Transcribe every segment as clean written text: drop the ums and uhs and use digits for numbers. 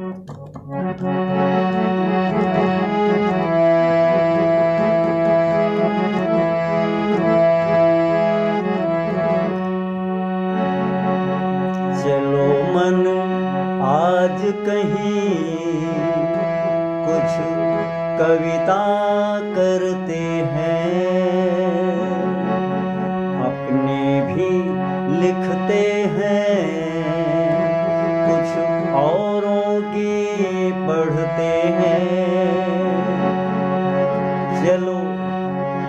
चलो मन आज कहीं कुछ कविता करते हैं, अपने भी लिखते हैं, कुछ औरों की पढ़ते हैं। चलो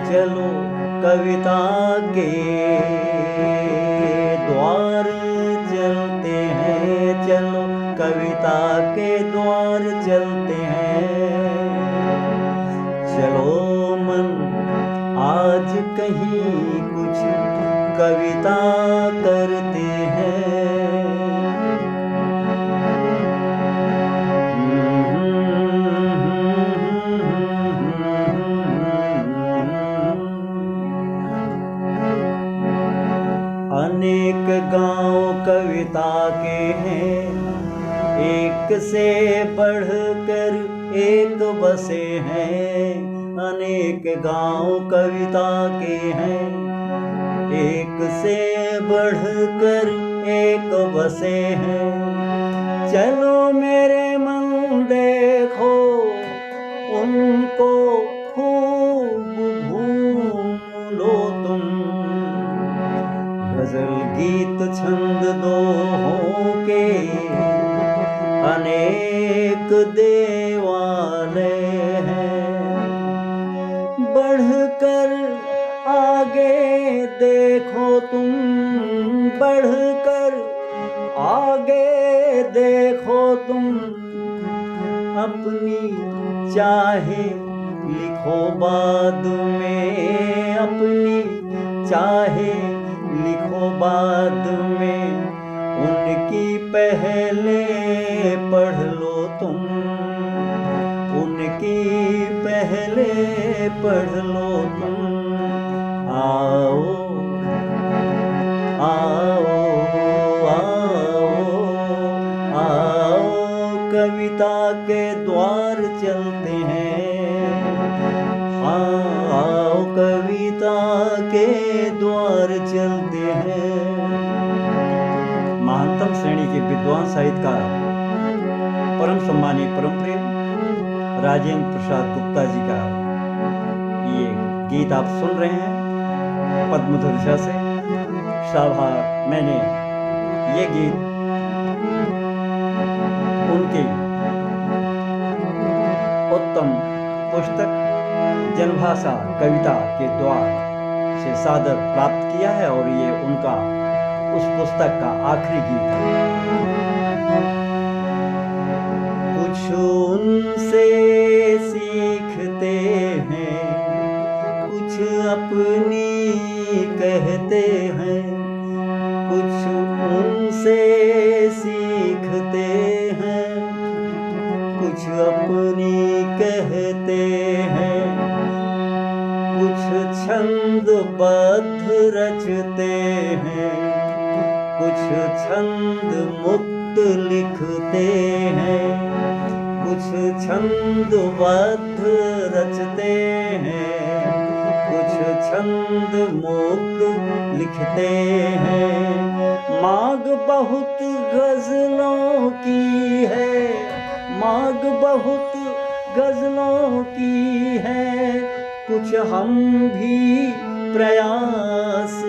चलो कविता के द्वार चलते हैं, चलो कविता के द्वार चलते हैं। चलो मन आज कहीं कुछ कविता करते हैं। अनेक गांव कविता के हैं, एक से बढ़कर एक बसे हैं। अनेक गांव कविता के हैं, एक से बढ़कर एक बसे हैं। चलो मेरे मन देखो उनको खूब घूम लो तुम, गजल गीत छंद दोहों के अनेक देवालय हैं। बढ़कर आगे देखो तुम, बढ़कर आगे देखो तुम, अपनी चाहे लिखो बाद में, अपनी चाहे लिखो बाद में, उनकी पहले पढ़ लो तुम, उनकी पहले पढ़ लो तुम। आओ आओ आओ आओ कविता के द्वार चलते हैं। आओ कविता के द्वार चलते हैं। महानतम श्रेणी के विद्वान साहित्यकार परम सम्मानीय परम प्रेम राजेंद्र प्रसाद गुप्ता जी का ये गीत आप सुन रहे हैं पद्मधर झा से। साभार मैंने ये गीत उनकी उत्तम पुस्तक जनभाषा कविता के द्वार से सादर प्राप्त किया है और ये उनका उस पुस्तक का आखिरी गीत है। कुछ उनसे सीखते हैं, कुछ अपनी कहते हैं, कुछ उनसे सीखते हैं, कुछ अपनी कहते हैं, कुछ छंदबद्ध रचते हैं, कुछ छंद मुक्त लिखते हैं, कुछ छंदबद्ध रचते हैं, कुछ छंद मुक्त लिखते हैं। मांग बहुत गजलों की है, मांग बहुत गजलों की है, कुछ हम भी प्रयास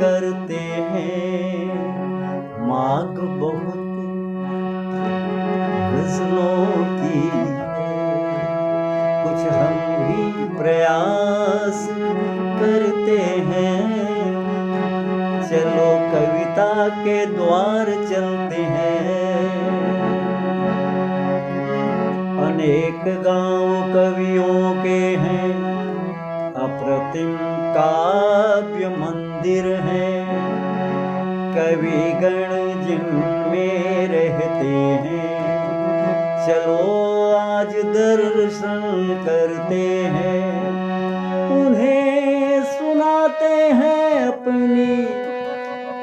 करते हैं। मांग बहुत गजलों की है, कुछ हम भी प्रयास करते हैं। चलो कविता के द्वार चलते हैं। अनेक गांव कवियों के हैं, अप्रतिम काव्य मंदिर हैं, कविगण जिनमें रहते हैं। चलो आज दर्शन करते हैं, उन्हें सुनाते हैं अपनी,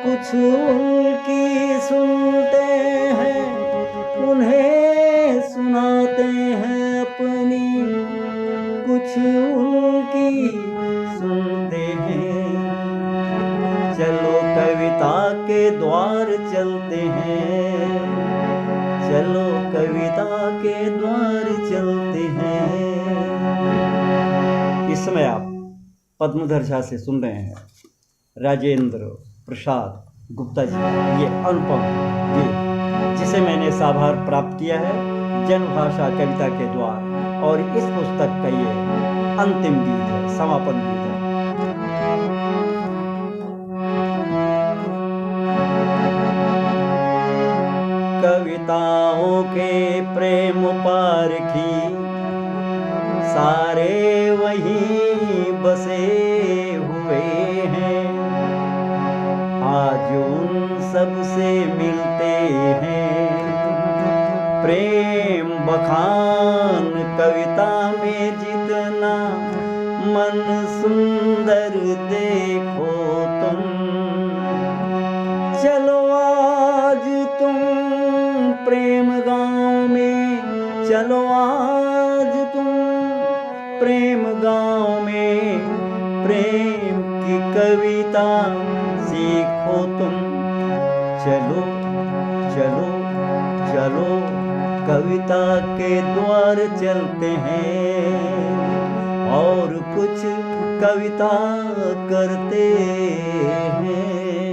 कुछ उनकी सुनते हैं, उन्हें सुनाते हैं अपनी, कुछ उनकी सुनते हैं। चलो कविता के द्वार चलते हैं, चलो कविता के द्वार चलते हैं। इस समय आप पद्मधर झा से सुन रहे हैं राजेंद्र प्रसाद गुप्ता जी ये अनुपम गीत, जिसे मैंने साभार प्राप्त किया है जनभाषा कविता के द्वार, और इस पुस्तक का ये अंतिम गीत है, समापन गीत है। कविताओं के प्रेम पारखी सारे वहीं बसे हुए हैं, आज उन सब से मिलते हैं। प्रेम बखान कविता में जितना मन सुंदर देखो तुम, चलो आज तुम प्रेम गाँव में, चलो आज तुम प्रेम गाँव में, प्रेम की कविता सीखो तुम। चलो चलो चलो कविता के द्वार चलते हैं, और कुछ कविता करते हैं।